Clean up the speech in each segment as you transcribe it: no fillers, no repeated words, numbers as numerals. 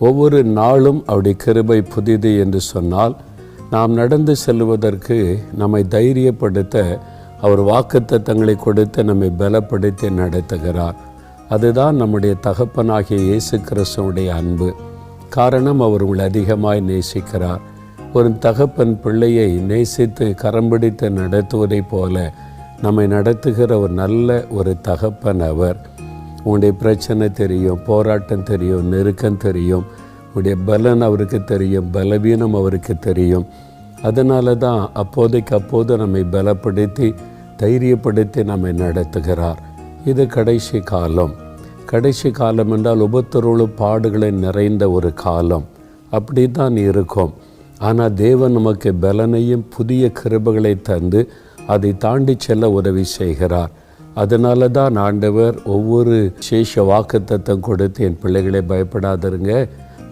ஒவ்வொரு நாளும் அவருடைய கிருபை புதிது என்று சொன்னால், நாம் நடந்து செல்வதற்கு நம்மை தைரியப்படுத்த அவர் வாக்குத்தத்தங்களை கொடுத்து நம்மை பலப்படுத்தி நடத்துகிறார். அதுதான் நம்முடைய தகப்பனாகிய இயேசு கிறிஸ்துவுடைய அன்பு. காரணம், அவர் உங்களை அதிகமாய் நேசிக்கிறார். ஒரு தகப்பன் பிள்ளையை நேசித்து கரம் பிடித்து நடத்துவதைப் போல நம்மை நடத்துகிற ஒரு நல்ல ஒரு தகப்பன் அவர். உங்களுடைய பிரச்சனை தெரியும், போராட்டம் தெரியும், நெருக்கம் தெரியும், உங்களுடைய பலன் அவருக்கு தெரியும், பலவீனம் அவருக்கு தெரியும். அதனால தான் அப்போதைக்கு அப்போது நம்மை பலப்படுத்தி தைரியப்படுத்தி நம்மை நடத்துகிறார். இது கடைசி காலம். கடைசி காலம் என்றால் உபத்திரவு பாடுகளை நிறைந்த ஒரு காலம். அப்படி தான் இருக்கும். ஆனால் தேவன் நமக்கு பலனையும் புதிய கிருபைகளை தந்து அதை தாண்டி செல்ல உதவி செய்கிறார். அதனால தான் ஆண்டவர் ஒவ்வொரு சேஷ வாக்குத்தத்தம் கொடுத்து, என் பிள்ளைகளை பயப்படாதருங்க,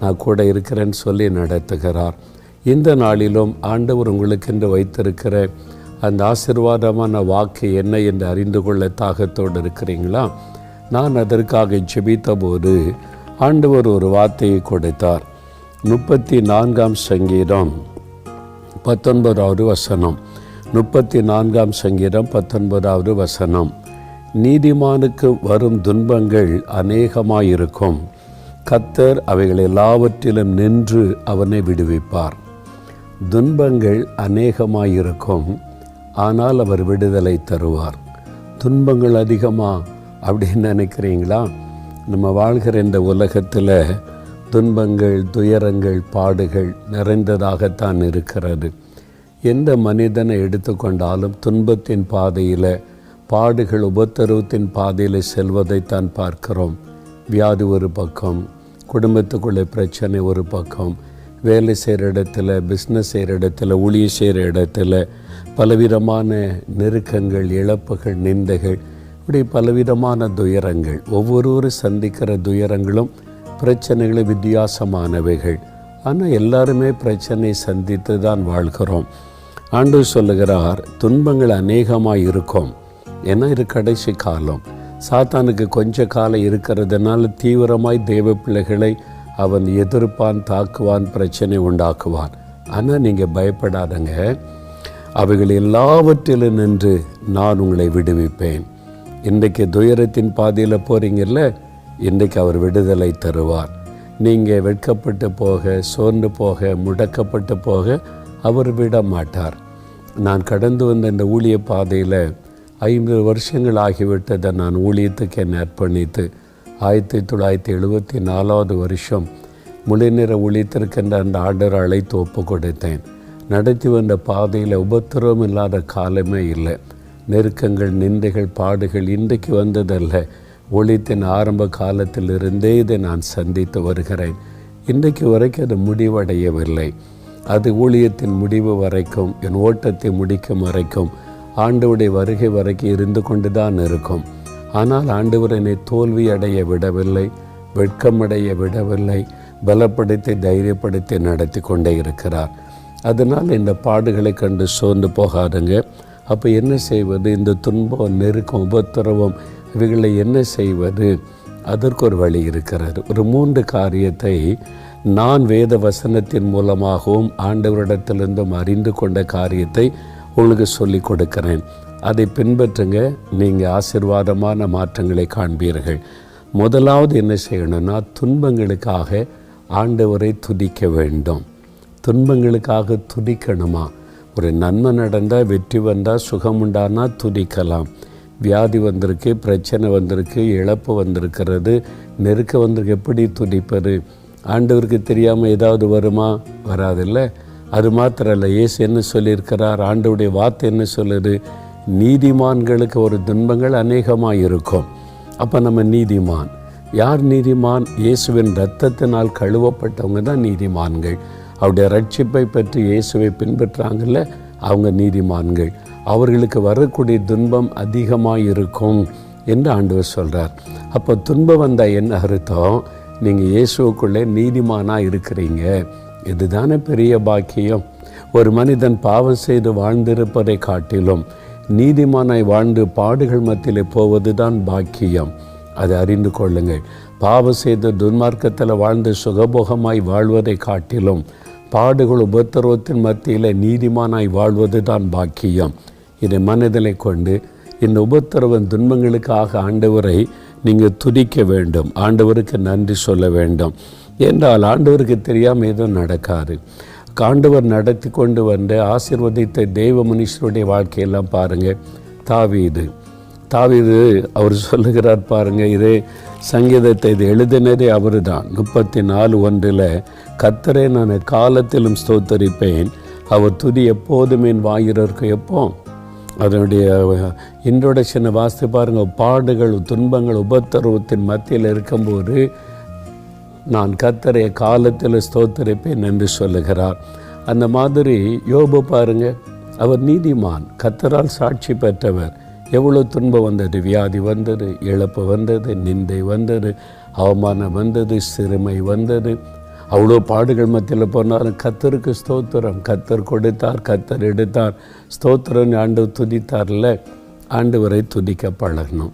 நான் கூட இருக்கிறேன்னு சொல்லி நடத்துகிறார். இந்த நாளிலும் ஆண்டவர் உங்களுக்கென்று வைத்திருக்கிற அந்த ஆசீர்வாதமான வாக்கு என்ன என்று அறிந்து கொள்ள தாகத்தோடு இருக்கிறீங்களா? நான் அதற்காக ஜெபித்த போது ஆண்டவர் ஒரு வார்த்தையை கொடுத்தார். 34ஆம் சங்கீதம் 19வது வசனம். 34ஆம் சங்கீதம் 19வது வசனம். நீதிமானுக்கு வரும் துன்பங்கள் அநேகமாயிருக்கும், கர்த்தர் அவைகள் எல்லாவற்றிலும் நின்று அவனை விடுவிப்பார். துன்பங்கள் அநேகமாயிருக்கும், ஆனால் அவர் விடுதலை தருவார். துன்பங்கள் அதிகமா அப்படின்னு நினைக்கிறீங்களா? நம்ம வாழ்கிற இந்த உலகத்தில் துன்பங்கள், துயரங்கள், பாடுகள் நிறைந்ததாகத்தான் இருக்கிறது. எந்த மனிதனை எடுத்துக்கொண்டாலும் துன்பத்தின் பாதையில், பாடுகள் உபத்திரவத்தின் பாதையில் செல்வதைத்தான் பார்க்கிறோம். வியாதி ஒரு பக்கம், குடும்பத்துக்குள்ளே பிரச்சனை ஒரு பக்கம், வேலை செய்கிற இடத்துல, பிஸ்னஸ் செய்கிற இடத்துல, ஊழியம் செய்கிற இடத்துல பலவிதமான நெருக்கங்கள், இழப்புகள், நிந்தைகள், இப்படி பலவிதமான துயரங்கள். ஒவ்வொருவரும் சந்திக்கிற துயரங்களும் பிரச்சனைகளும் வித்தியாசமானவைகள். ஆனால் எல்லாருமே பிரச்சனை சந்தித்து தான் வாழ்கிறோம். ஆண்டவர் சொல்லுகிறார், துன்பங்கள் அநேகமாக இருக்கும். ஏன்னா இது கடைசி காலம். சாத்தானுக்கு கொஞ்ச காலம் இருக்கிறதுனால தீவிரமாய் தேவ பிள்ளைகளை அவன் எதிர்ப்பான், தாக்குவான், பிரச்சனை உண்டாக்குவான். ஆனால் நீங்கள் பயப்படாதங்க, அவைகள் எல்லாவற்றிலும் நின்று நான் உங்களை விடுவிப்பேன். இன்றைக்கு துயரத்தின் பாதையில் போகிறீங்கல்ல, இன்றைக்கு அவர் விடுதலை தருவார். நீங்கள் வெட்கப்பட்டு போக, சோர்ந்து போக, முடக்கப்பட்டு போக அவர் விட மாட்டார். நான் கடந்து வந்த இந்த ஊழிய பாதையில் 50 வருஷங்கள் ஆகிவிட்டதை நான் ஊழியத்துக்கு என்னை அர்ப்பணித்து 1974வது வருஷம் முழுநேர ஊழியத்திற்கென்ற அந்த ஆர்டர் அழைத்து ஒப்பு கொடுத்தேன். நடத்தி வந்த பாதையில் உபத்திரவம் இல்லாத காலமே இல்லை. நெருக்கங்கள், நிந்தைகள், பாடுகள் இன்றைக்கு வந்ததல்ல. ஊழியத்தின் ஆரம்ப காலத்திலிருந்தே இதை நான் சந்தித்து வருகிறேன். இன்றைக்கு வரைக்கும் அது முடிவடையவில்லை. அது ஊழியத்தின் முடிவு வரைக்கும், என் ஓட்டத்தை முடிக்கும் வரைக்கும், ஆண்டவருடைய வருகை வரைக்கும் இருந்து கொண்டு தான் இருக்கும். ஆனால் ஆண்டவர் என்னை தோல்வி அடைய விடவில்லை, வெட்கமடைய விடவில்லை, பலப்படுத்தி தைரியப்படுத்தி நடத்தி கொண்டே இருக்கிறார். அதனால் இந்த பாடுகளை கண்டு சோர்ந்து போகாதுங்க. அப்போ என்ன செய்வது? இந்த துன்பம், நெருக்கம், உபத்திரவம் இவைகளை என்ன செய்வது? அதற்கு ஒரு வழி இருக்கிறது. ஒரு 3 காரியத்தை நான் வேத வசனத்தின் மூலமாகவும் ஆண்டவரிடத்திலிருந்தும் அறிந்து கொண்ட காரியத்தை உங்களுக்கு சொல்லி கொடுக்கிறேன். அதை பின்பற்றுங்க, நீங்கள் ஆசீர்வாதமான மாற்றங்களை காண்பீர்கள். முதலாவது என்ன செய்யணும்னா, துன்பங்களுக்காக ஆண்டவரை துதிக்க வேண்டும். துன்பங்களுக்காக துதிக்கணுமா? ஒரு நன்மை நடந்தால், வெற்றி வந்தால், சுகம் உண்டானா துதிக்கலாம். வியாதி வந்திருக்கு, பிரச்சனை வந்திருக்கு, இழப்பு வந்திருக்கிறது, நெருக்க வந்திருக்கு, எப்படி துதிப்பது? ஆண்டவருக்கு தெரியாமல் ஏதாவது வருமா? வராதில்லை. அது மாத்திரம் இல்லை, இயேசு என்ன சொல்லியிருக்கிறார்? ஆண்டவருடைய வார்த்தை என்ன சொல்லுது? நீதிமான்களுக்கு ஒரு துன்பங்கள் அநேகமாக இருக்கும். அப்போ நம்ம நீதிமான். யார் நீதிமான்? இயேசுவின் இரத்தத்தினால் கழுவப்பட்டவங்க தான் நீதிமான்கள். அவருடைய ரட்சிப்பை பற்றி இயேசுவை பின்பற்றாங்கல்ல, அவங்க நீதிமான்கள். அவர்களுக்கு வரக்கூடிய துன்பம் அதிகமாக இருக்கும் என்று ஆண்டவர் சொல்கிறார். அப்போ துன்பம் வந்தால் என்ன அர்த்தம்? நீங்கள் இயேசுக்குள்ளே நீதிமானாக இருக்கிறீங்க. இதுதானே பெரிய பாக்கியம். ஒரு மனிதன் பாவம் செய்து வாழ்ந்திருப்பதை காட்டிலும் நீதிமானாய் வாழ்ந்து பாடுகள் மத்தியிலே போவது தான் பாக்கியம். அதை அறிந்து கொள்ளுங்கள். பாவம் செய்த துன்மார்க்கத்தில் வாழ்ந்து சுகபோகமாய் வாழ்வதை காட்டிலும் பாடுகள் உபத்திரவத்தின் மத்தியில் நீதிமானாய் வாழ்வது தான் பாக்கியம். இதை மனதிலே கொண்டு இந்த உபத்திரவன் துன்பங்களுக்காக ஆண்டவரை நீங்கள் துதிக்க வேண்டும், ஆண்டவருக்கு நன்றி சொல்ல வேண்டும். என்றால் ஆண்டவருக்கு தெரியாமல் எதுவும் நடக்காது. ஆண்டவர் நடத்தி கொண்டு வந்து ஆசீர்வதித்த தெய்வ மனுஷருடைய வாழ்க்கையெல்லாம் பாருங்கள். தாவீது அவர் சொல்லுகிறார் பாருங்கள், இதே சங்கீதத்தை இது எழுதினதே அவர் தான். 34:1 கர்த்தரை நான் காலத்திலும் ஸ்தோத்தரிப்பேன், அவர் துதி எப்போதுமே என் வாயிலிருக்கும். எப்போ அதனுடைய இன்ட்ரோடக்ஷனை வாசித்து பாருங்கள். பாடுகள் துன்பங்கள் உபத்திரவத்தின் மத்தியில் இருக்கும்போது நான் கர்த்தரை காலத்தில் ஸ்தோத்தரிப்பேன் என்று சொல்லுகிறார். அந்த மாதிரி யோபு பாருங்கள், அவர் நீதிமான், கர்த்தரால் சாட்சி பெற்றவர். எவ்வளோ துன்பம் வந்தது, வியாதி வந்தது, இழப்பு வந்தது, நிந்தை வந்தது, அவமானம் வந்தது, சிறுமை வந்தது. அவ்வளோ பாடுகள் மத்தியில் போனாலும் கர்த்தருக்கு ஸ்தோத்திரம். கர்த்தர் கொடுத்தார், கர்த்தர் எடுத்தார், ஸ்தோத்திரம் ஆண்டவர் துதித்தார்ல. ஆண்டவரை துதிக்க பழகணும்.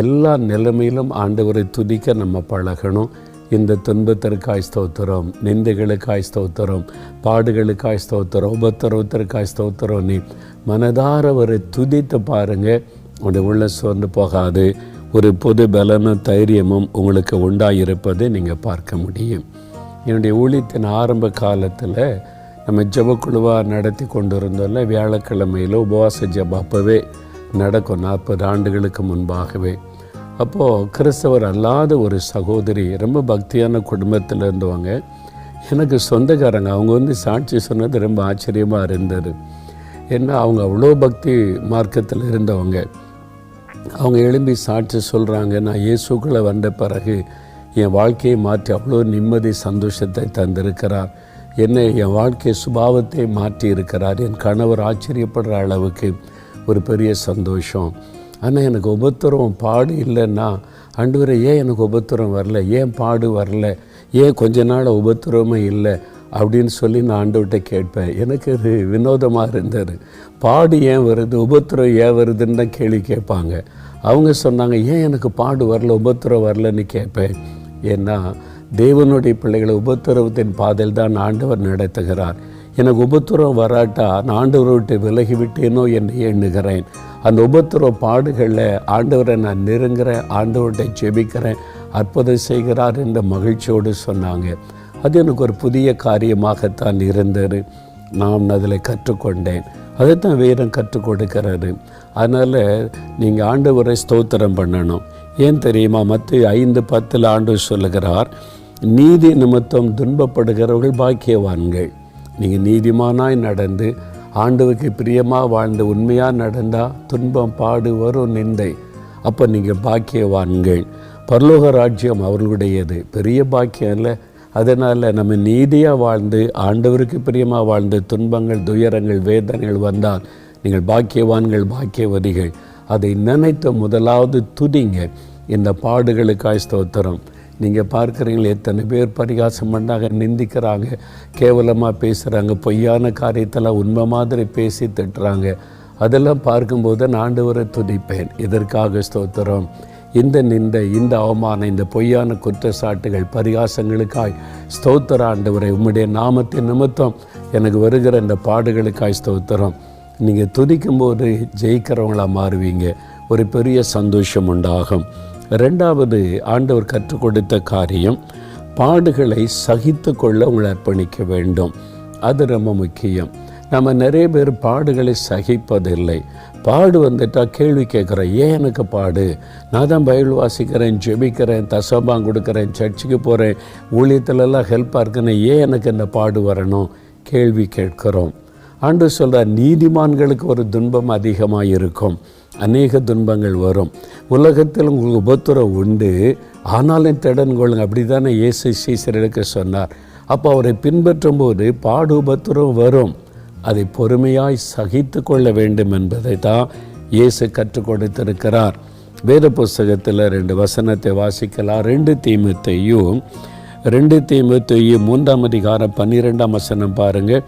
எல்லா நிலைமையிலும் ஆண்டவரை துதிக்க நம்ம பழகணும். இந்த துன்பத்திற்காய் ஸ்தோத்திரம், நிந்தைகளுக்காய் ஸ்தோத்திரம், பாடுகளுக்காய் ஸ்தோத்திரம், உபத்திரவத்திற்காய் ஸ்தோத்திரம். நீ மனதார ஒரு துதித்து பாருங்கள், உங்களுடைய உள்ள சோர்ந்து போகாது. ஒரு பொது பலனும் தைரியமும் உங்களுக்கு உண்டாயிருப்பதை நீங்கள் பார்க்க முடியும். என்னுடைய ஊழியத்தின் ஆரம்ப காலத்தில் நம்ம ஜெபக்குழுவாக நடத்தி கொண்டு இருந்தோம்ல, வியாழக்கிழமையில் உபவாச ஜெபம் அப்போவே நடக்கும், 40 ஆண்டுகளுக்கு முன்பாகவே. அப்போது கிறிஸ்தவர் அல்லாத ஒரு சகோதரி, ரொம்ப பக்தியான குடும்பத்தில் இருந்தவங்க, எனக்கு சொந்தக்காரங்க. அவங்க சாட்சி சொன்னது ரொம்ப ஆச்சரியமாக இருந்தது. ஏன்னா அவங்க அவ்வளோ பக்தி மார்க்கத்தில் இருந்தவங்க. அவங்க எழும்பி சாட்சி சொல்கிறாங்க, நான் இயேசுக்குள்ளே வந்த பிறகு என் வாழ்க்கையை மாற்றி அவ்வளோ நிம்மதி சந்தோஷத்தை தந்திருக்கிறார். என் வாழ்க்கை சுபாவத்தை மாற்றி இருக்கிறார். என் கணவர் ஆச்சரியப்படுற அளவுக்கு ஒரு பெரிய சந்தோஷம். ஆனால் எனக்கு உபத்திரம் பாடு இல்லைன்னா, ஆண்டவரே ஏன் எனக்கு உபத்திரம் வரல, ஏன் பாடு வரல, ஏன் கொஞ்ச நாள் உபத்திரமே இல்லை அப்படின்னு சொல்லி நான் ஆண்டவர்கிட்ட கேட்பேன். எனக்கு அது வினோதமாக இருந்தது. பாடு ஏன் வருது, உபத்திரம் ஏன் வருதுன்னு தான் கேள்வி கேட்பாங்க. அவங்க சொன்னாங்க, ஏன் எனக்கு பாடு வரல, உபத்திரம் வரலன்னு கேட்பேன். ஏன்னா தேவனுடைய பிள்ளைகளை உபத்திரவத்தின் பாதையில் தான் ஆண்டவர் நடத்துகிறார். எனக்கு உபத்திரம் வராட்டா நான் ஆண்டவரை விட்டு விலகிவிட்டேனோ என்று எண்ணுகிறேன். அந்த உபத்திரவ பாடுகளில் ஆண்டவரை நான் நெருங்குறேன், ஆண்டவர்கிட்ட ஜெபிக்கிறேன், அற்புதம் செய்கிறார் என்ற மகிழ்ச்சியோடு சொன்னாங்க. அது எனக்கு ஒரு புதிய காரியமாகத்தான் இருந்தது. நான் அதில் கற்றுக்கொண்டேன். அதைத்தான் வேதம் கற்றுக் கொடுக்கிறது. அதனால் நீங்கள் ஆண்டவரை ஸ்தோத்திரம் பண்ணணும். ஏன் தெரியுமா? மத்தேயு 5:10 ஆண்டவர் சொல்லுகிறார், நீதி நிமித்தம் துன்பப்படுகிறவர்கள் பாக்கியவான்கள். நீங்கள் நீதிமானாய் நடந்து ஆண்டவருக்கு பிரியமாக வாழ்ந்து உண்மையாக நடந்தால் துன்பம் பாடு வரும், நிந்தை. அப்போ நீங்கள் பாக்கியவான்கள். பரலோக ராஜ்யம் அவர்களுடையது, பெரிய பாக்கியம் இல்லை. அதனால் நம்ம நீதியாக வாழ்ந்து ஆண்டவருக்கு பிரியமாக வாழ்ந்து துன்பங்கள் துயரங்கள் வேதனைகள் வந்தால் நீங்கள் பாக்கியவான்கள், பாக்கியவதிகள். அதை நினைத்த முதலாவது துதிங்க. இந்த பாடுகளுக்காய் ஸ்தோத்திரம். நீங்கள் பார்க்குறீங்களே, எத்தனை பேர் பரிகாசம் பண்ணாங்க, நிந்திக்கிறாங்க, கேவலமாக பேசுகிறாங்க, பொய்யான காரியத்தெல்லாம் உண்மை மாதிரி பேசி திட்டுறாங்க. அதெல்லாம் பார்க்கும்போது நான் ஆண்டவரை துதிப்பேன். இதற்காக ஸ்தோத்திரம். இந்த நிந்தை, இந்த அவமானம், இந்த பொய்யான குற்றச்சாட்டுகள், பரிகாசங்களுக்காய் ஸ்தோத்திர ஆண்டவரை. உம்முடைய நாமத்தின் நிமித்தம் எனக்கு வருகிற இந்த பாடுகளுக்காய் ஸ்தோத்திரம். நீங்கள் துதிக்கும்போது ஜெயிக்கிறவங்களாக மாறுவீங்க. ஒரு பெரிய சந்தோஷம் உண்டாகும். 2வது ஆண்டவர் கற்றுக் கொடுத்த காரியம், பாடுகளை சகித்து கொள்ள உங்களை அர்ப்பணிக்க வேண்டும். அது ரொம்ப முக்கியம். நம்ம நிறைய பேர் பாடுகளை சகிப்பதில்லை. பாடு வந்துட்டால் கேள்வி கேட்குறேன், ஏன் எனக்கு பாடு? நான் தான் பைபிள் வாசிக்கிறேன், ஜெபிக்கிறேன், தசோபாங் கொடுக்குறேன், சர்ச்சுக்கு போகிறேன், ஊழியத்திலெல்லாம் ஹெல்ப்பாக இருக்குன்னு ஏன் எனக்கு இந்த பாடு வரணும்? கேள்வி கேட்கிறோம். ஆண்டவர் சொல்கிறார், நீதிமான்களுக்கு ஒரு துன்பம் அதிகமாக இருக்கும், அநேக துன்பங்கள் வரும். உலகத்தில் உங்களுக்கு உபத்திரம் உண்டு, ஆனாலும் திடன் கொள்ளுங்க. அப்படி தானே இயேசு சீசர்களுக்கு சொன்னார். அப்போ அவரை பின்பற்றும் போது பாடு உபத்திரம் வரும். அதை பொறுமையாய் சகித்து கொள்ள வேண்டும் என்பதை தான் இயேசு கற்றுக் கொடுத்திருக்கிறார். வேத புஸ்தகத்தில் 2 வசனத்தை வாசிக்கலாம். 2 தீமோத்தேயு 3ஆம் அதிகாரம் 12ஆம் வசனம் பாருங்கள்.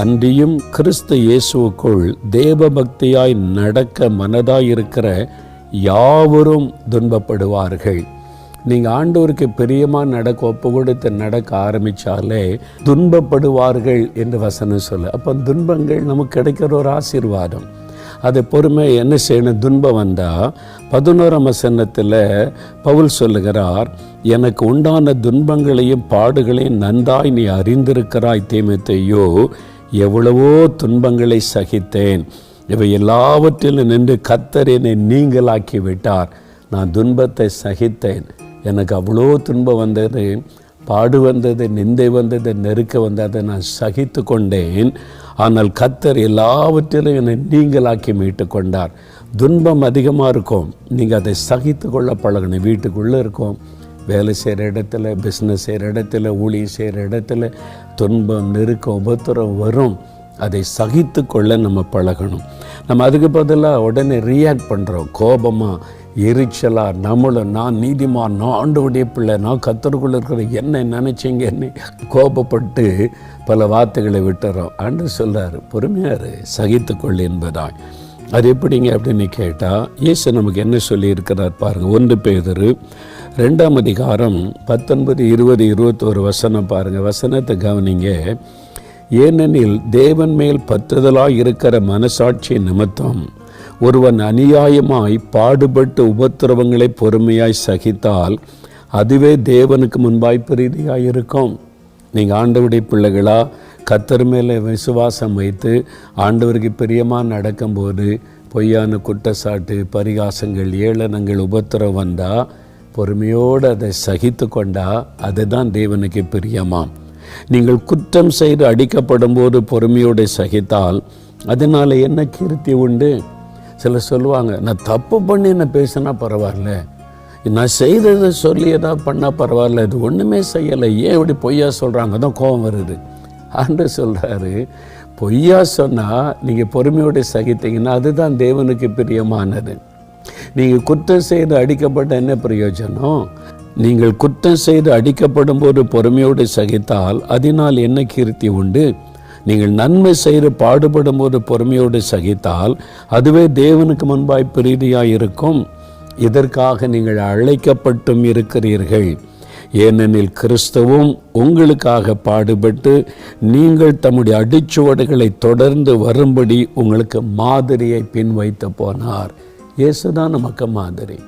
அன்றியும் கிறிஸ்து இயேசுவுக்குள் தேவபக்தியாய் நடக்க மனதாயிருக்கிற யாவரும் துன்பப்படுவார்கள். நீங்கள் ஆண்டவருக்கு பிரியமாக நடக்க ஒப்பு கொடுத்து நடக்க ஆரம்பித்தாலே துன்பப்படுவார்கள் என்று வசனம் சொல்ல. அப்போ துன்பங்கள் நமக்கு கிடைக்கிற ஒரு ஆசீர்வாதம். அதை பொறுமை என்ன செய்யணும்? துன்பம் வந்தால் 11ஆம் வசனத்தில் பவுல் சொல்லுகிறார், எனக்கு உண்டான துன்பங்களையும் பாடுகளையும் நன்றாய் நீ அறிந்திருக்கிறாய் தீமோத்தேயு, எவ்வளவோ துன்பங்களை சகித்தேன், இவை எல்லாவற்றிலும் நின்று கர்த்தர் என்னை நீங்களாக்கி விட்டார். நான் துன்பத்தை சகித்தேன், எனக்கு அவ்வளோ துன்பம் வந்தது, பாடு வந்தது, நிந்தை வந்தது, நெருக்க வந்ததை நான் சகித்து கொண்டேன். ஆனால் கர்த்தர் எல்லாவற்றிலும் என்னை நீங்களாக்கி மீட்டு கொண்டார். துன்பம் அதிகமாக இருக்கும், நீங்கள் அதை சகித்து கொள்ள பழகணும். வீட்டுக்குள்ளே இருக்கும், வேலை செய்கிற இடத்துல, பிஸ்னஸ் செய்கிற இடத்துல, ஊழியம் செய்கிற இடத்துல துன்பம், நெருக்கம், உபத்திரம் வரும். அதை சகித்து கொள்ள நம்ம பழகணும். நம்ம அதுக்கு பதிலாக உடனே ரியாக்ட் பண்ணுறோம், கோபமாக, எரிச்சலாக. நம்மளும் நான் நீதிமான், நான் ஆண்டவருடைய பிள்ளை, நான் கர்த்தருக்குள்ள இருக்கிற என்ன நினச்சிங்க என்ன கோபப்பட்டு பல வார்த்தைகளை விட்டுறோம். ஆண்டவர் சொல்கிறார், பொறுமையாரு, சகித்துக்கொள் என்பதாய். அது எப்படிங்க அப்படின்னு கேட்டால், இயேசு நமக்கு என்ன சொல்லியிருக்கிறார் பாருங்கள். 1 பேதுரு 2ஆம் அதிகாரம் 19, 20, 21 வசனம் பாருங்கள். வசனத்தை கவனிங்க. ஏனெனில் தேவன் மேல் பற்றுதலாய் இருக்கிற மனசாட்சி நிமித்தம் ஒருவன் அநியாயமாய் பாடுபட்டு உபத்திரவங்களை பொறுமையாய் சகித்தால் அதுவே தேவனுக்கு முன்பாய் பிரீதியாய் இருக்கும். நீங்கள் ஆண்டவருடைய பிள்ளைகளா கர்த்தர் மேலே விசுவாசம் வைத்து ஆண்டவருக்கு பிரியமாக நடக்கும்போது பொய்யான குற்றச்சாட்டு, பரிகாசங்கள், ஏளனங்கள், உபத்திரம் வந்தால் பொறுமையோடு அதை சகித்து கொண்டா அதுதான் தேவனுக்கு பிரியமாம். நீங்கள் குற்றம் செய்து அடிக்கப்படும் போது பொறுமையோடு சகித்தால் அதனால் என்ன கீர்த்தி உண்டு? சிலர் சொல்லுவாங்க, நான் தப்பு பண்ணி என்ன பேசினா பரவாயில்ல, நான் செய்ததை சொல்லி ஏதாவது பண்ணால் பரவாயில்ல, இது ஒன்றுமே செய்யலை, ஏன் இப்படி பொய்யா சொல்கிறாங்க, தான் கோபம் வருது. ஆண்டவர் சொல்கிறாரு, பொய்யா சொன்னால் நீங்கள் பொறுமையோடு சகித்தீங்கன்னா அதுதான் தேவனுக்கு பிரியமானது. நீங்கள் குற்றம் செய்து அடிக்கப்பட்ட என்ன பிரயோஜனம்? நீங்கள் குற்றம் செய்து அடிக்கப்படும் போது பொறுமையோடு சகித்தால் அதனால் என்ன கீர்த்தி உண்டு? நீங்கள் நன்மை செய்து பாடுபடும் போது பொறுமையோடு சகித்தால் அதுவே தேவனுக்கு முன்பாய் பிரீதியாய் இருக்கும். இதற்காக நீங்கள் அழைக்கப்பட்டும் இருக்கிறீர்கள். ஏனெனில் கிறிஸ்துவும் உங்களுக்காக பாடுபட்டு நீங்கள் தம்முடைய அடிச்சுவடுகளை தொடர்ந்து வரும்படி உங்களுக்கு மாதிரியை பின் வைத்து போனார். இயேசுதான் நமக்கு மாதிரி.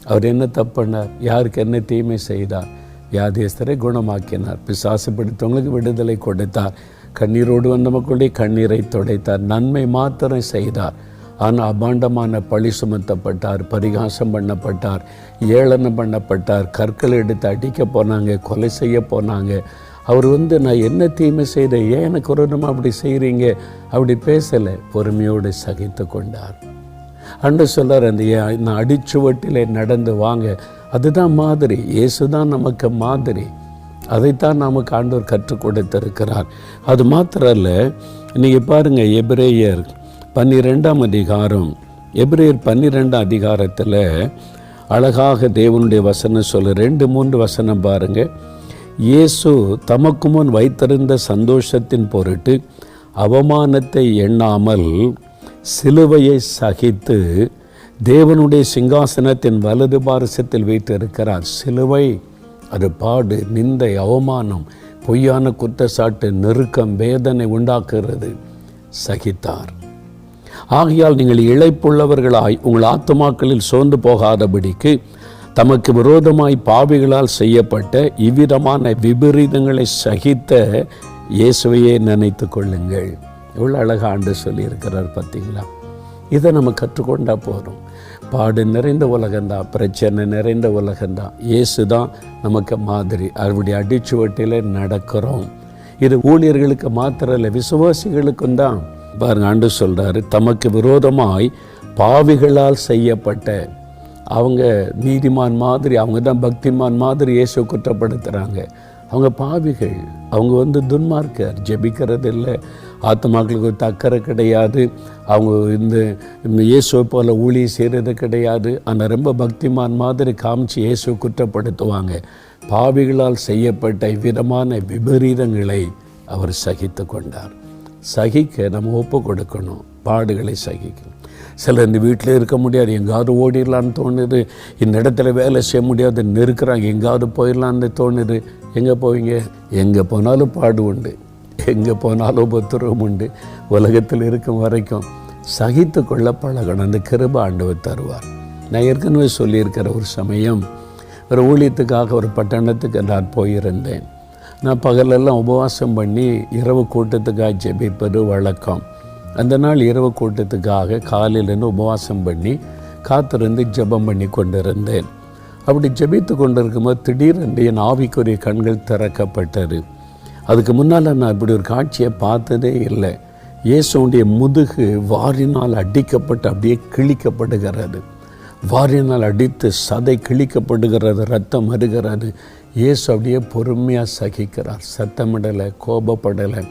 அவர் என்ன தப்புனார்? யாருக்கு என்ன தீமை செய்தார்? வியாதியஸ்தரை குணமாக்கினார், பிசாசு பிடித்தவங்களுக்கு விடுதலை கொடுத்தார், கண்ணீரோடு வந்த மக்களுடைய கண்ணீரை துடைத்தார், நன்மை மாத்திரம் செய்தார். ஆனால் அபாண்டமான பழி சுமத்தப்பட்டார், பரிகாசம் பண்ணப்பட்டார், ஏளனம் பண்ணப்பட்டார், கற்கள் எடுத்து அடிக்க போனாங்க, கொலை செய்ய போனாங்க. அவர் நான் என்ன தீமை செய்தேன், ஏன் எனக்கு ஒரு அப்படி செய்கிறீங்க, அப்படி பேசலை, பொறுமையோடு சகித்து கொண்டார். அன்று சொல்கிறார், அந்த அடிச்சுவட்டிலே நடந்து வாங்க, அதுதான் மாதிரி. இயேசு தான் நமக்கு மாதிரி. அதைத்தான் நமக்கு ஆண்டவர் கற்றுக் கொடுத்திருக்கிறார். அது மாத்திரம் இல்லை, நீங்கள் பாருங்கள், எபிரேயர் 12ஆம் அதிகாரம், எபிரேயர் 12ஆம் அதிகாரத்தில் அழகாக தேவனுடைய வசனம் சொல்ல 2-3 வசனம் பாருங்கள். இயேசு தமக்கு முன் வைத்திருந்த சந்தோஷத்தின் பொருட்டு அவமானத்தை எண்ணாமல் சிலுவையை சகித்து தேவனுடைய சிங்காசனத்தின் வலது பாரசத்தில் வீற்றிருக்கிறார். சிலுவை அது பாடு, நிந்தை, அவமானம், பொய்யான குற்றச்சாட்டு, நெருக்கம், வேதனை உண்டாக்குகிறது. சகித்தார். ஆகையால் நீங்கள் இளைப்புள்ளவர்களாய் உங்கள் ஆத்துமாக்களில் சோர்ந்து போகாதபடிக்கு தமக்கு விரோதமாய் பாவிகளால் செய்யப்பட்ட இவ்விதமான விபரீதங்களை சகித்த இயேசுவையே நினைத்து கொள்ளுங்கள். எவ்வளோ அழகாக ஆண்டு சொல்லியிருக்கிறார் பார்த்தீங்களா? இதை நம்ம கற்றுக்கொண்டா போதும். பாடு நிறைந்த உலகந்தான், பிரச்சனை நிறைந்த உலகந்தான். இயேசு தான் நமக்கு மாதிரி. அவருடைய அடிச்சுவட்டில் நடக்கிறோம். இது ஊழியர்களுக்கு மாத்திரம் இல்லை, விசுவாசிகளுக்கும் தான். பாருங்க, ஆண்டு சொல்கிறாரு, தமக்கு விரோதமாய் பாவிகளால் செய்யப்பட்ட. அவங்க நீதிமான் மாதிரி, அவங்க தான் பக்திமான் மாதிரி இயேசு குற்றப்படுத்துகிறாங்க. அவங்க பாவிகள், அவங்க துன்மார்க்கர், ஜெபிக்கிறது இல்லை, ஆத்மாக்களுக்கு அக்கறை கிடையாது, அவங்க இயேசுவை போல் ஊழியம் செய்கிறது கிடையாது. ஆனால் ரொம்ப பக்திமான் மாதிரி காமிச்சு இயேசு குற்றப்படுத்துவாங்க. பாவிகளால் செய்யப்பட்ட இவ்விதமான விபரீதங்களை அவர் சகித்து கொண்டார். சகிக்க நம்ம ஒப்பு கொடுக்கணும், பாடுகளை சகிக்கணும். சிலர் இந்த வீட்டில் இருக்க முடியாது, எங்காவது ஓடிடலான்னு தோணுது. இந்த இடத்துல வேலை செய்ய முடியாது, நெருக்கிறாங்க, எங்காவது போயிடலான்னு தோணுது. எங்கே போவீங்க? எங்கே போனாலும் பாடு உண்டு, எங்கே போனாலும் உபத்திரவம் உண்டு. உலகத்தில் இருக்கும் வரைக்கும் சகித்து கொள்ள பழகணும். அந்த கிருபை ஆண்டவர் தருவார். நான் ஏற்கனவே சொல்லியிருக்கிற ஒரு சமயம் ஒரு ஊழியத்துக்காக ஒரு பட்டணத்துக்கு நான் போயிருந்தேன். நான் பகலெல்லாம் உபவாசம் பண்ணி இரவு கூட்டத்துக்காக ஜெபிப்பது வழக்கம். அந்த நாள் இரவு கூட்டத்துக்காக காலையிலேருந்து உபவாசம் பண்ணி காத்திருந்து ஜெபம் பண்ணி கொண்டிருந்தேன். அப்படி ஜெபித்து கொண்டிருக்கும்போது திடீரென்று என் ஆவிக்குரிய கண்கள் திறக்கப்பட்டது. அதுக்கு முன்னால் நான் இப்படி ஒரு காட்சியை பார்த்ததே இல்லை. இயேசுடைய முதுகு வாரினால் அடிக்கப்பட்டு அப்படியே கிழிக்கப்படுகிறது. வாரினால் அடித்து சதை கிழிக்கப்படுகிறது, ரத்தம் வருகிறது. இயேசு அப்படியே பொறுமையாக சகிக்கிறார். சத்தமிடலை, கோபப்படலை.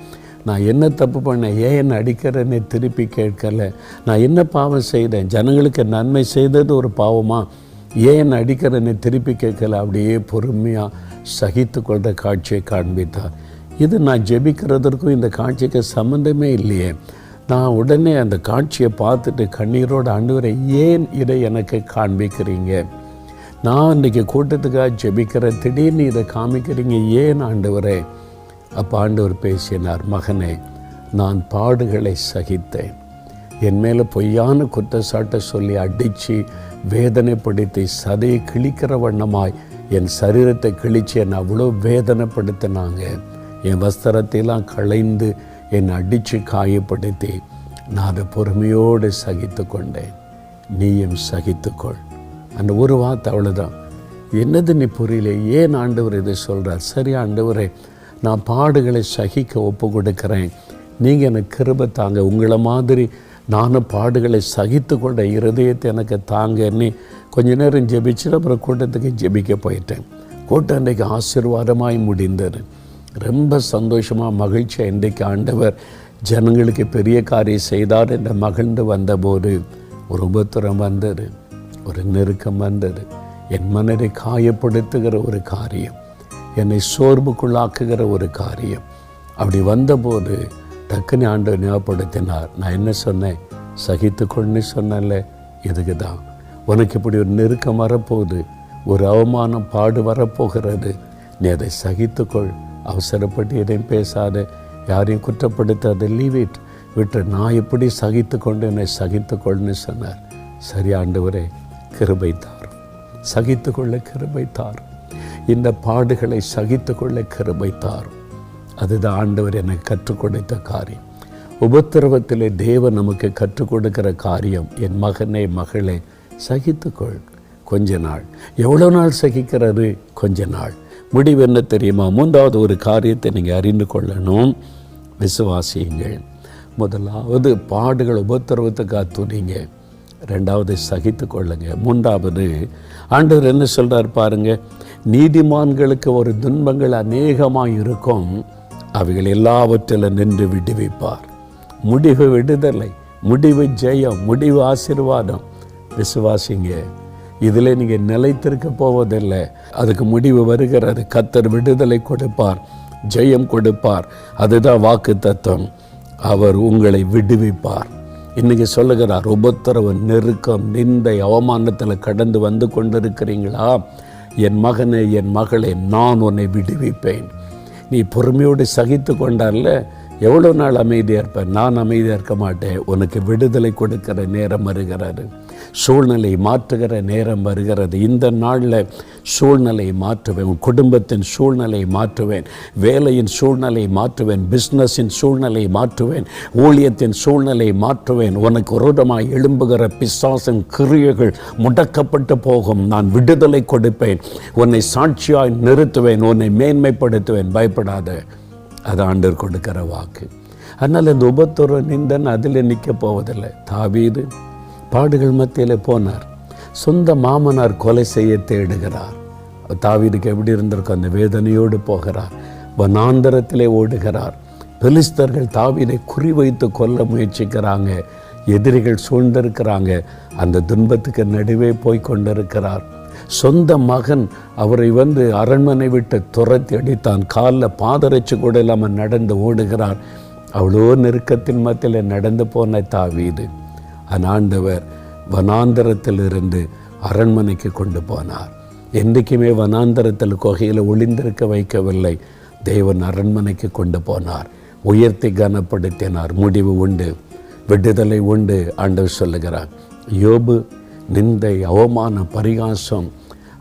நான் என்ன தப்பு பண்ணேன், ஏன் என்னை அடிக்கிறேன்னு திருப்பி கேட்கலை. நான் என்ன பாவம் செய்தேன், ஜனங்களுக்கு நன்மை செய்தது ஒரு பாவமா, ஏன் என்னை அடிக்கிறேன்னு திருப்பி கேட்கலை. அப்படியே பொறுமையாக சகித்து கொண்ட காட்சியை காண்பித்தார். இது நான் ஜெபிக்கிறதற்கும் இந்த காட்சிக்கு சம்மந்தமே இல்லையே. நான் உடனே அந்த காட்சியை பார்த்துட்டு கண்ணீரோடு, ஆண்டவரே ஏன் இதை எனக்கு காண்பிக்கிறீங்க? நான் இன்றைக்கி கூட்டத்துக்காக ஜெபிக்கிறேன், திடீர்னு இதை காமிக்கிறீங்க, ஏன் ஆண்டவரே? அப்போ ஆண்டவர் பேசினார், மகனே, நான் பாடுகளை சகித்தேன். என் மேலே பொய்யான குற்றச்சாட்டை சொல்லி அடித்து வேதனைப்படுத்தி சதையை கிழிக்கிற வண்ணமாய் என் சரீரத்தை கிழித்து என்னை அவ்வளோ வேதனைப்படுத்தினாங்க. என் வஸ்திரத்தையெல்லாம் களைந்து என்னை அடித்து காயப்படுத்தி நான் அதை பொறுமையோடு சகித்து கொண்டேன். நீயும் சகித்துக்கொள். அந்த ஒரு வார்த்தை அவ்வளோதான். என்னது நீ புரியல, ஏன் ஆண்டவர் இதை சொல்கிறார்? சரி ஆண்டவரே, நான் பாடுகளை சகிக்க ஒப்பு கொடுக்குறேன், நீங்கள் எனக்கு கிருபை தாங்க, உங்களை மாதிரி நானும் பாடுகளை சகித்து கொண்ட இருதயத்தை எனக்கு தாங்கன்னு கொஞ்ச நேரம் ஜெபிச்சுட்டு அப்புறம் கூட்டத்துக்கு ஜெபிக்க போயிட்டேன். கூட்டம் இன்றைக்கு ஆசீர்வாதமாய் முடிந்தது. ரொம்ப சந்தோஷமாக மகிழ்ச்சியாக இன்றைக்கு ஆண்டவர் ஜனங்களுக்கு பெரிய காரியம் செய்தார் என்று மகிழ்ந்து வந்தபோது ஒரு உபத்திரம் வந்தது, ஒரு நெருக்கம் வந்தது. என் மனதை காயப்படுத்துகிற ஒரு காரியம், என்னை சோர்வுக்குள்ளாக்குகிற ஒரு காரியம். அப்படி வந்தபோது டக்குன்னு ஆண்டவர் ஞாபகப்படுத்தினார். நான் என்ன சொன்னேன்? சகித்துக்கொள்னு சொன்னேன்ல, இதுக்கு தான். உனக்கு இப்படி ஒரு நெருக்கம் வரப்போகுது, ஒரு அவமானம் பாடு வரப்போகிறது, நீ அதை சகித்துக்கொள். அவசரப்பட்டு எதையும் பேசாத, யாரையும் குற்றப்படுத்தாத, லீவ் இட், விட்டு நான் எப்படி சகித்து கொண்டு என்னை சகித்துக்கொள்னு சொன்னார். சரி ஆண்டவரே, கிருபை தாரும், சகித்து கொள்ள கிருபை தாரும், இந்த பாடுகளை சகித்து கொள்ள கிருபை தாரும். அதுதான் ஆண்டவர் எனக்கு கற்றுக் கொடுத்த காரியம். உபத்திரவத்திலே தேவன் நமக்கு கற்றுக் கொடுக்கிற காரியம், என் மகனே மகளே, சகித்துக்கொள். கொஞ்ச நாள். எவ்வளோ நாள் சகிக்கிறது? கொஞ்ச நாள். முடிவு என்ன தெரியுமா? மூன்றாவது ஒரு காரியத்தை நீங்கள் அறிந்து கொள்ளணும். விசுவாசியுங்கள். முதலாவது பாடுகள் உபத்திரவத்துக்காக துணிங்க. ரெண்டாவது சகித்து கொள்ளுங்க. மூன்றாவது ஆண்டவர் என்ன சொல்கிறார் பாருங்க, நீதிமான்களுக்கு ஒரு துன்பங்கள் அநேகமாக இருக்கும், அவைகள் எல்லாவற்றிலும் நின்று விடுவிப்பார். முடிவு விடுதலை, முடிவு ஜெயம், முடிவு ஆசீர்வாதம். விசுவாசிங்க. இதில் நீங்கள் நிலைத்திருக்க போவதில்லை. அதுக்கு முடிவு வருகிறது. கர்த்தர் விடுதலை கொடுப்பார், ஜெயம் கொடுப்பார். அதுதான் வாக்கு தத்துவம். அவர் உங்களை விடுவிப்பார். இன்றைக்கி சொல்லுகிறார், உபத்திரவம், நெருக்கம், நிந்தை, அவமானத்தில் கடந்து வந்து கொண்டிருக்கிறீங்களா? என் மகனே, என் மகளே, நான் உன்னை விடுவிப்பேன். நீ பொறுமையோடு சகித்து கொண்டால எவ்வளோ நாள் அமைதியாக இருப்பேன்? நான் அமைதியாக இருக்க மாட்டேன். உனக்கு விடுதலை கொடுக்கிற நேரம் வருகிறது, சூழ்நிலை மாற்றுகிற நேரம் வருகிறது. இந்த நாளில் சூழ்நிலையை மாற்றுவேன். உன் குடும்பத்தின் சூழ்நிலையை மாற்றுவேன், வேலையின் சூழ்நிலையை மாற்றுவேன், பிஸ்னஸின் சூழ்நிலையை மாற்றுவேன், ஊழியத்தின் சூழ்நிலையை மாற்றுவேன். உனக்கு விரோதமாக எழும்புகிற பிசாசின் கிரியைகள் முடக்கப்பட்டு போகும். நான் விடுதலை கொடுப்பேன், உன்னை சாட்சியாய் நிறுத்துவேன், உன்னை மேன்மைப்படுத்துவேன். பயப்படாத. அது ஆண்டவர் கொடுக்கிற வாக்கு. அதனால் இந்த உபத்திர நிந்தன் அதில் நிற்க போவதில்லை. தாவீது பாடுகள் மத்தியில் போனார். சொந்த மாமனார் கொலை செய்ய தேடுகிறார். தாவீதுக்கு எப்படி இருந்திருக்கும்? அந்த வேதனையோடு போகிறார். வனாந்தரத்திலே ஓடுகிறார். பெலிஸ்தர்கள் தாவீதை குறிவைத்து கொல்ல முயற்சிக்கிறாங்க. எதிரிகள் சூழ்ந்திருக்கிறாங்க. அந்த துன்பத்துக்கு நடுவே போய் கொண்டிருக்கிறார். சொந்த மகன் அவரை அரண்மனை விட்டு துரத்தி அடித்தான். காலில் பாதரட்சி கூட இல்லாமல் நடந்து ஓடுகிறார். அவ்வளோ நெருக்கத்தின் மத்தியில் நடந்து போன தாவீது அந்த ஆண்டவர் வனாந்தரத்திலிருந்து அரண்மனைக்கு கொண்டு போனார். என்றைக்குமே வனாந்தரத்தில் குகையில் ஒளிந்திருக்க வைக்கவில்லை. தேவன் அரண்மனைக்கு கொண்டு போனார், உயர்த்தி கனப்படுத்தினார். முடிவு உண்டு, விடுதலை உண்டு. ஆண்டவர் சொல்லுகிறார். யோபு நிந்தை, அவமானம், பரிகாசம்,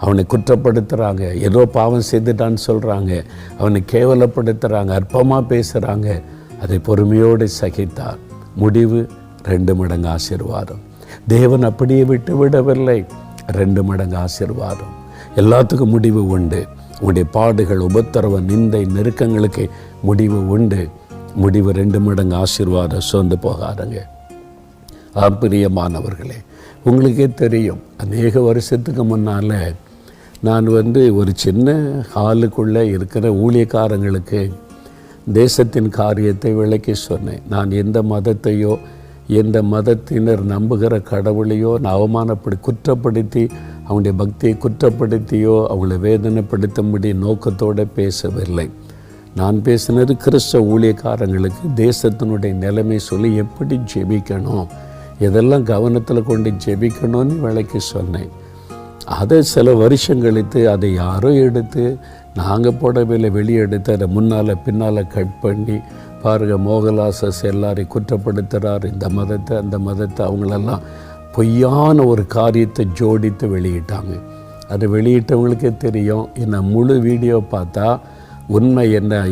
அவனை குற்றப்படுத்துகிறாங்க, ஏதோ பாவம் செய்துட்டான்னு சொல்கிறாங்க, அவனை கேவலப்படுத்துகிறாங்க, அற்பமாக பேசுகிறாங்க. அதை பொறுமையோடு சகித்தார். முடிவு 2 மடங்கு ஆசீர்வாதம். தேவன் அப்படியே விட்டு விடவில்லை, 2 மடங்கு ஆசீர்வாதம். எல்லாத்துக்கும் முடிவு உண்டு. உங்களுடைய பாடுகள், உபத்திரவ, நிந்தை, நெருக்கங்களுக்கு முடிவு உண்டு. முடிவு 2 மடங்கு ஆசீர்வாதம். சோர்ந்து போகாதங்க. பிரியமானவர்களே, உங்களுக்கே தெரியும், அநேக வருஷத்துக்கு முன்னால் நான் ஒரு சின்ன ஹாலுக்குள்ளே இருக்கிற ஊழியக்காரங்களுக்கு தேசத்தின் காரியத்தை விளக்கி சொன்னேன். நான் எந்த மதத்தையோ எந்த மதத்தினர் நம்புகிற கடவுளையோ நான் குற்றப்படுத்தி அவங்களுடைய பக்தியை குற்றப்படுத்தியோ அவங்களை வேதனைப்படுத்தும்படி நோக்கத்தோடு பேசவில்லை. நான் பேசினது கிறிஸ்தவ ஊழியக்காரங்களுக்கு தேசத்தினுடைய நிலைமை சொல்லி எப்படி ஜெபிக்கணும், எதெல்லாம் கவனத்தில் கொண்டு ஜெபிக்கணும்னு விளக்கி சொன்னேன். அதை சில வருஷம் கழித்து அதை யாரோ எடுத்து, நாங்கள் போடவில்லை, வெளியெடுத்து அதை முன்னால் பின்னால் கட் பண்ணி பாருங்கள், மோகலாசஸ் எல்லாரையும் குற்றப்படுத்துகிறார், இந்த மதத்தை அந்த மதத்தை, அவங்களெல்லாம் பொய்யான ஒரு காரியத்தை ஜோடித்து வெளியிட்டாங்க. அதை வெளியிட்டவங்களுக்கே தெரியும். என்ன முழு வீடியோ பார்த்தா உண்மை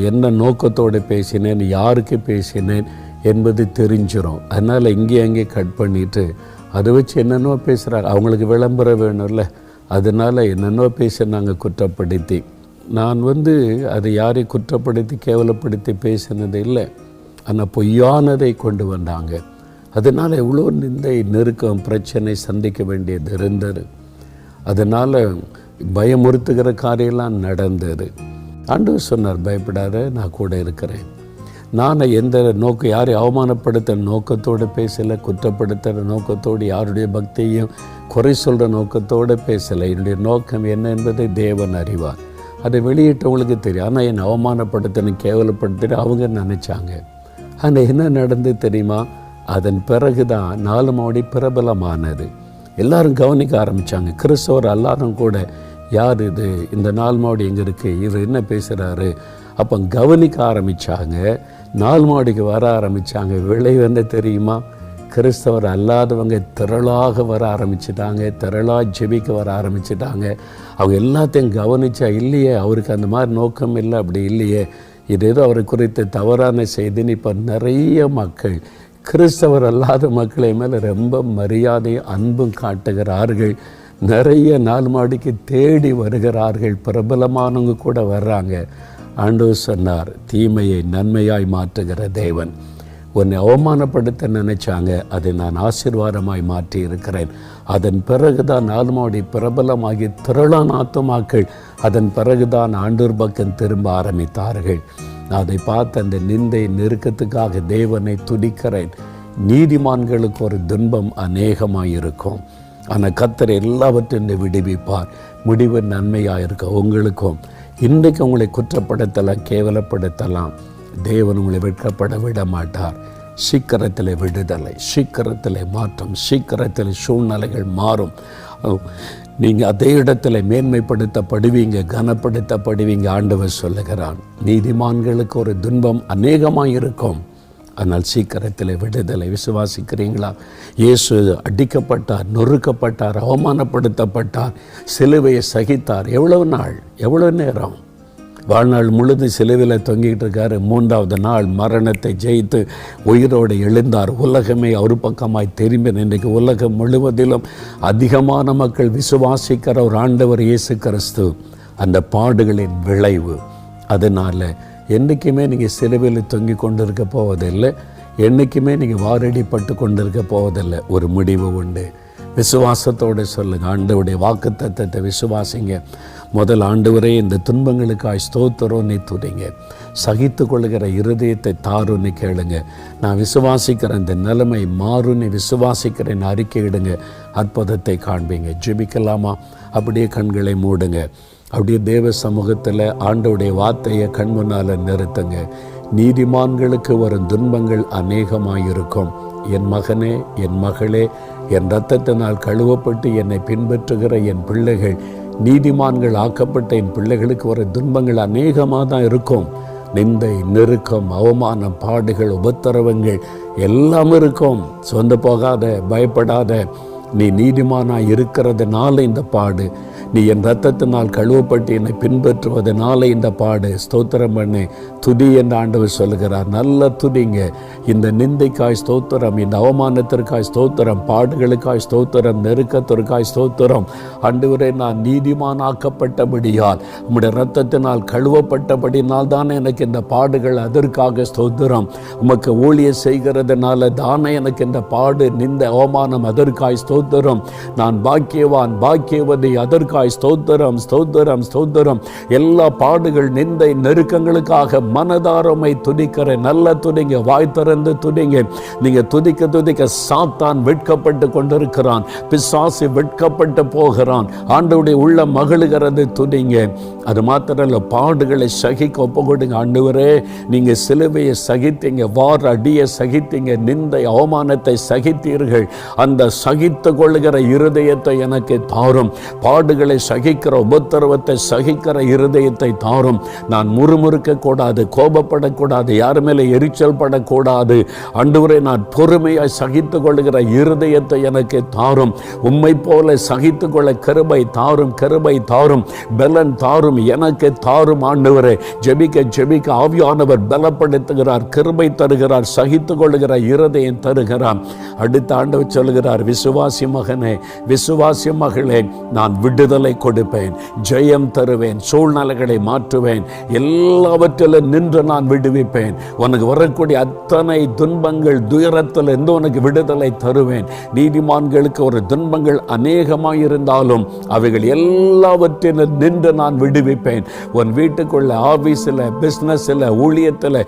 என்ன நோக்கத்தோடு பேசினேன், யாருக்கு பேசினேன் என்பது தெரிஞ்சிடும். அதனால் இங்கே அங்கே கட் பண்ணிவிட்டு அதை வச்சு என்னென்னோ பேசுகிறாங்க. அவங்களுக்கு விளம்பரம் வேணும்ல, அதனால் என்னென்னோ பேசினாங்க குற்றப்படுத்தி. நான் அதை யாரையும் குற்றப்படுத்தி கேவலப்படுத்தி பேசினது இல்லை, ஆனால் பொய்யானதை கொண்டு வந்தாங்க. அதனால் எவ்வளோ நிந்தை, நெருக்கம், பிரச்சனை சந்திக்க வேண்டியது இருந்தது. அதனால் பயமுறுத்துகிற காரியெல்லாம் நடந்தது. ஆண்டவர் சொன்னார், பயப்படாத, நான் கூட இருக்கிறேன். நான் எந்த நோக்கம், யாரையும் அவமானப்படுத்த நோக்கத்தோடு பேசலை, குற்றப்படுத்துகிற நோக்கத்தோடு, யாருடைய பக்தியையும் குறை சொல்கிற நோக்கத்தோடு பேசலை. என்னுடைய நோக்கம் என்ன என்பதை தேவன் அறிவார். அதை வெளியிட்டவங்களுக்கு தெரியும். ஆனால் என்னை அவமானப்படுத்தணும், கேவலப்படுத்திட்டு அவங்க நினச்சாங்க. ஆனால் என்ன நடந்து தெரியுமா? அதன் பிறகு தான் 4 மாடி பிரபலமானது. எல்லாரும் கவனிக்க ஆரம்பித்தாங்க. கிறிஸ்தவர் எல்லாரும் கூட, யார் இது, இந்த 4 மாடி எங்கே இருக்குது, இவர் என்ன பேசுகிறாரு, அப்போ கவனிக்க ஆரம்பித்தாங்க. 4 மாடிக்கு வர ஆரம்பித்தாங்க. விளைவு என்ன தெரியுமா? கிறிஸ்தவர் அல்லாதவங்க திரளாக வர ஆரம்பிச்சிட்டாங்க, திரளாக ஜெபிக்க வர ஆரம்பிச்சிட்டாங்க. அவங்க எல்லாத்தையும் கவனித்தா, இல்லையே அவருக்கு அந்த மாதிரி நோக்கம் இல்லை, அப்படி இல்லையே, இது ஏதோ அவரை குறித்து தவறான செய்தின்னு இப்போ நிறைய மக்கள் கிறிஸ்தவர் அல்லாத மக்களை மேலே ரொம்ப மரியாதையும் அன்பும் காட்டுகிறார்கள். நிறைய 4 மாடிக்கு தேடி வருகிறார்கள். பிரபலமானவங்க கூட வர்றாங்க. ஆண்டவர் சொன்னார், தீமையை நன்மையாய் மாற்றுகிற தேவன். உன்னை அவமானப்படுத்த நினைச்சாங்க, அதை நான் ஆசீர்வாதமாய் மாற்றி இருக்கிறேன். அதன் பிறகுதான் 4 மாடி பிரபலமாகி திரளான ஆத்துமாக்கள் அதன் பிறகுதான் ஆண்டவர் பக்கம் திரும்ப ஆரம்பித்தார்கள். அதை பார்த்து அந்த நிந்தை நெருக்கத்துக்காக தேவனை துதிக்கிறேன். நீதிமான்களுக்கு ஒரு துன்பம் அநேகமாயிருக்கும், ஆனால் கர்த்தர் எல்லாவற்றையும் விடுவிப்பார். முடிவு நன்மையாக இருக்க உங்களுக்கும். இன்றைக்கு உங்களை குற்றப்படுத்தலாம், கேவலப்படுத்தலாம், தேவன் உங்களை வெட்கப்பட விட மாட்டார். சீக்கிரத்தில் விடுதலை, சீக்கிரத்தில் மாற்றம், சீக்கிரத்தில் சூழ்நிலைகள் மாறும். நீங்கள் அதே இடத்துல மேன்மைப்படுத்தப்படுவீங்க, கனப்படுத்தப்படுவீங்க. ஆண்டவர் சொல்லுகிறான், நீதிமான்களுக்கு ஒரு துன்பம் அநேகமாக இருக்கும், ஆனால் சீக்கிரத்தில் விடுதலை. விசுவாசிக்கிறீங்களா? இயேசு அடிக்கப்பட்டார், நொறுக்கப்பட்டார், அவமானப்படுத்தப்பட்டார், சிலுவையை சகித்தார். எவ்வளவு நாள், எவ்வளவு நேரம்? வாழ்நாள் முழுது சிலுவையில் தொங்கிட்டு இருக்காரு. 3ஆவது நாள் மரணத்தை ஜெயித்து உயிரோடு எழுந்தார். உலகமே ஒரு பக்கமாய் திரும்பி, இன்றைக்கு உலகம் முழுவதிலும் அதிகமான மக்கள் விசுவாசிக்கிற ஒரு ஆண்டவர் இயேசு கிறிஸ்து. அந்த பாடுகளின் விளைவு. அதனால் என்றைக்குமே நீங்கள் சிலுவையில் தொங்கி கொண்டு இருக்க போவதில்லை, என்றைக்குமே நீங்கள் வாரடிப்பட்டு கொண்டு இருக்க போவதில்லை. ஒரு முடிவு உண்டு. விசுவாசத்தோடு சொல்லுங்கள், ஆண்டவருடைய வாக்குத்தத்தத்தை விசுவாசிங்க. முதல் ஆண்டவரே, இந்த துன்பங்களுக்காய் ஸ்தோத்திரம்னு துதிங்க. சகித்து கொள்கிற இருதயத்தை தாருன்னு கேளுங்க. நான் விசுவாசிக்கிறேன், இந்த நிலைமை மாறுன்னு விசுவாசிக்கிறேன் அறிக்கையிடுங்க. அற்புதத்தை காண்பீங்க. ஜெபிக்கலாமா? அப்படியே கண்களை மூடுங்க. அப்படியே தேவ சமூகத்தில் ஆண்டவருடைய வார்த்தையை கண் முன்னால் நிறுத்துங்க. நீதிமான்களுக்கு வரும் துன்பங்கள் அநேகமாயிருக்கும். என் மகனே, என் மகளே, என் இரத்தத்தினால் கழுவப்பட்டு என்னை பின்பற்றுகிற என் பிள்ளைகள், நீதிமான்கள் ஆக்கப்பட்ட என் பிள்ளைகளுக்கு வர துன்பங்கள் அநேகமாக தான் இருக்கும். நிந்தை, நெருக்கம், அவமானம், பாடுகள், உபத்திரவங்கள் எல்லாம் இருக்கும். சொந்த போகாத, பயப்படாத. நீ நீதிமானாய் இருக்கிறதுனால இந்த பாடு. நீ என் இரத்தத்தினால் கழுவப்பட்டு என்னை பின்பற்றுவதனால இந்த பாடு. ஸ்தோத்திரம் பண்ணு, துதி என்று ஆண்டவர் சொல்கிறார். நல்ல துதிங்க. இந்த நிந்தைக்காய் ஸ்தோத்திரம், இந்த அவமானத்திற்காய் ஸ்தோத்திரம், பாடுகளுக்காய் ஸ்தோத்திரம், நெருக்கத்திற்காய் ஸ்தோத்திரம். ஆண்டவரே, நான் நீதிமானாக்கப்பட்டபடியால், உம்முடைய இரத்தத்தினால் கழுவப்பட்டபடினால் தான் எனக்கு இந்த பாடுகள். அதற்காக ஸ்தோத்திரம். உமக்கு ஊழிய செய்கிறதுனால தானே எனக்கு இந்த பாடு, நிந்த, அவமானம். அதற்காய் ஸ்தோத்திரம். நான் பாக்கியவான், பாக்கியவதி. அதற்காய் ஸ்தோத்திரம், ஸ்தோத்திரம், ஸ்தோத்திரம். எல்லா பாடுகள், நிந்தை, நெருக்கங்களுக்காக மனதாரமை துதிக்கிறேன். நல்ல துதிங்க, வாய் திறந்து துதிங்க. நீங்க துதிக்க துதிக்க சாத்தான் வெட்கப்பட்டு கொண்டிருக்கிறான், பிசாசு வெட்கப்பட்டு போகிறான். ஆண்டவருடைய உள்ள மகிழுகிறது. துதிங்க. அது மாத்திரல்ல, பாடுகளை சகிக்க ஒப்பு கொடுங்க. ஆண்டவரே, நீங்க சிலுவையை சகித்தீங்க, வார அடியை சகித்தீங்க, நிந்தை, அவமானத்தை சகித்தீர்கள். அந்த சகித்து கொள்ளுகிற இருதயத்தை எனக்கு தாரும். பாடுகளை சகிக்கிற, உபத்திரவத்தை சகிக்கிற இருதயத்தை தாரும். நான் முறுமுறுக்க கூடாது, கோபப்படக்கூடாது, யார் மேலே எரிச்சல் படக்கூடாது. ஆண்டவரே, நான் பொறுமையாய் சகித்து கொள்ளுகிற இருதயத்தை எனக்கு தாரும். உம்மை போல சகித்து கொள்ள கிருபை தாரும், கிருபை தாரும், பலன் தாரும், எனக்கு தாரும். ஆண்டவரே, ஜெபிக்க ஜெபிக்க ஆவியானவர் பலப்படுத்துகிறார், கிருபை தருகிறார், சகித்து கொள்ளுகிற இருதயம் தருகிறார். அடுத்த ஆண்டவர் சொல்கிறார், விசுவாசி மகனே, விசுவாசி மகளே, நான் விடுதலை கொடுப்பேன், ஜெயம் தருவேன், சூழ்நிலைகளை மாற்றுவேன், எல்லாவற்றிலும் நின்று நான் விடுவிப்பேன். உனக்கு வரக்கூடிய அத்தனை துன்பங்கள், துயரத்தில் இருந்து உனக்கு விடுதலை தருவேன். நீதிமான்களுக்கு ஒரு துன்பங்கள் அநேகமாயிருந்தாலும் அவைகள் எல்லாவற்றிலும் நின்று நான் விடுவிப்பேன். உன் வீட்டுக்குள்ள, ஆபீஸில், பிஸ்னஸில், ஊழியத்தில்,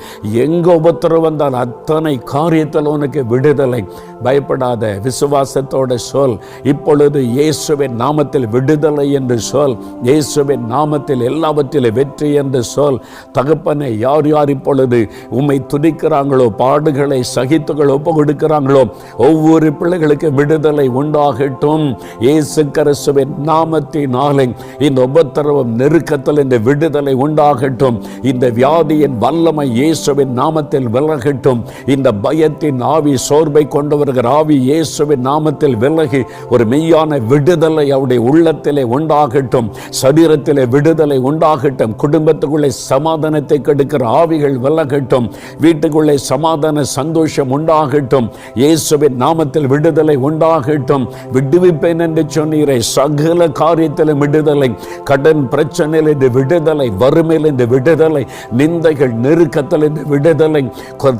எங்க உபத்திரம் வந்தால் அத்தனை காரியத்தில் உனக்கு விடுதலை. பயப்படாத, விசுவாசத்தோட சொல். இப்பொழுது இயேசுவின் நாமத்தில் விடுதலை என்று சொல். இயேசுவின் நாமத்தில் எல்லாவற்றிலும் வெற்றி என்று சொல். தகப்பனை, யார் யார் இப்பொழுது உம்மை துதிக்கிறாங்களோ, பாடுகளை சகித்துகள் ஒப்பு கொடுக்கிறாங்களோ, ஒவ்வொரு பிள்ளைகளுக்கு விடுதலை உண்டாகட்டும். இயேசு கிறிஸ்துவின் நாமத்தினாலே இந்த உபத்திரவம், நெருக்கத்தில் இந்த விடுதலை உண்டாகட்டும். இந்த வியாதியின் வல்லமை இயேசுவின் நாமத்தில் விலகட்டும். இந்த பயத்தின் ஆவி, சோர்வை கொண்டு வருகிற ஆவி இயேசுவின் நாமத்தில் விலகி ஒரு மெய்யான விடுதலை அவருடைய உள்ளத்திலே உண்டாகட்டும். சரீரத்திலே விடுதலை உண்டாகட்டும். குடும்பத்துக்குள்ளே சமாதானத்தை கெடுக்கிற ஆவிகள் விலகட்டும். வீட்டுக்குள்ளே சமாதான, சந்தோஷம் உண்டாகட்டும். இயேசுவின் நாமத்தில் விடுதலை உண்டாகட்டும். விடுவிப்பேன் என்று சொன்னீரே, சகல காரியத்திலும் விடுதலை. கடன் பிரச்சனையில் இந்த விடுதலை, வறுமையில் இந்த விடுதலை, நிந்தைகள், நெருக்கத்தில் இந்த விடுதலை.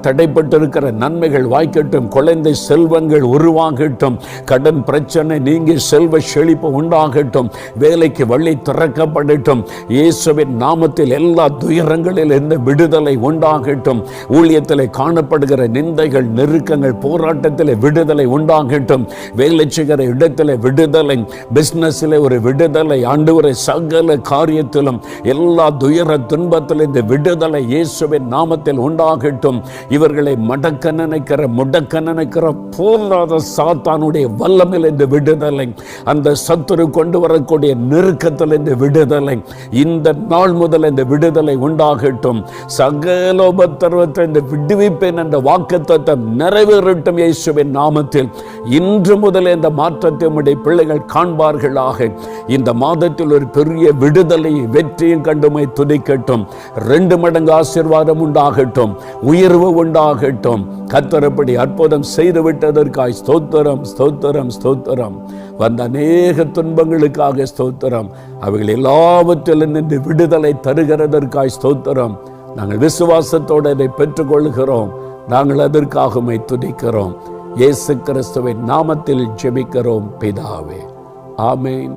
தடைப்பட்டிருக்கிற நன்மைகள் வாய்க்கட்டும். குழந்தை செல்வங்கள் உருவாகட்டும். கடன் பிரச்சனை நீங்கி செல்வ செழிப்பு உண்டாகட்டும். வேலைக்கு வழி திறக்கப்படட்டும். இயேசுவின் நாமத்தில் எல்லா துயரங்களில் இந்த விடுதலை உண்டாகட்டும். ஊழியத்தில் காணப்படுகிற நிந்தைகள், நெருக்கங்கள், போராட்டத்தில் விடுதலை உண்டாகட்டும். வேலை செய்கிற இடத்தில் விடுதலை, பிசினஸில் ஒரு விடுதலை. ஆண்டவரே, சகல காரியத்திலும் எல்லா துயர துன்பத்தில் இந்த விடுதலை இயேசுவின் நாமத்தில் உண்டாகட்டும். இவர்களை மடக்க நினைக்கிற, முடக்க நினைக்கிற போராத சாத்தானுடைய வல்லமையில் இந்த விடுதலை, அந்த சத்துரு கொண்டு வரக்கூடிய நெருக்கத்தில் இந்த விடுதலை, இந்த நாள் முதல் இந்த விடுதலை உண்டாகட்டும். சகல உபத்திரவத்தை இந்த விடுவிப்பேன் என்ற வாக்குத்தத்தம் நிறைவேறட்டும் இயேசுவின் நாமத்தில். இன்று முதல் இந்த மாற்றத்தை உம்முடைய பிள்ளைகள் காண்பார்களாக. இந்த மாதத்தில் ஒரு பெரிய விடுதலை, வெற்றியும் கண்டுமை துதிக்கட்டும். 2 மடங்கு ஆசீர்வாதம் உண்டாகட்டும், உயர்வு உண்டாகட்டும். கர்த்தரப்படி அற்புதம் செய்து விட்டதற்காய் ஸ்தோத்திரம், ஸ்தோத்திரம், ஸ்தோத்திரம். வந்த அநேக துன்பங்களுக்காக ஸ்தோத்திரம். அவைகள் எல்லாவற்றிலும் நின்று விடுதலை தருகிறதற்காய் ஸ்தோத்திரம். நாங்கள் விசுவாசத்தோடு இதை பெற்றுக்கொள்கிறோம். நாங்கள் அதற்காக உம்மை துதிக்கிறோம். இயேசு கிறிஸ்துவின் நாமத்தில் ஜெபிக்கிறோம் பிதாவே. ஆமென்.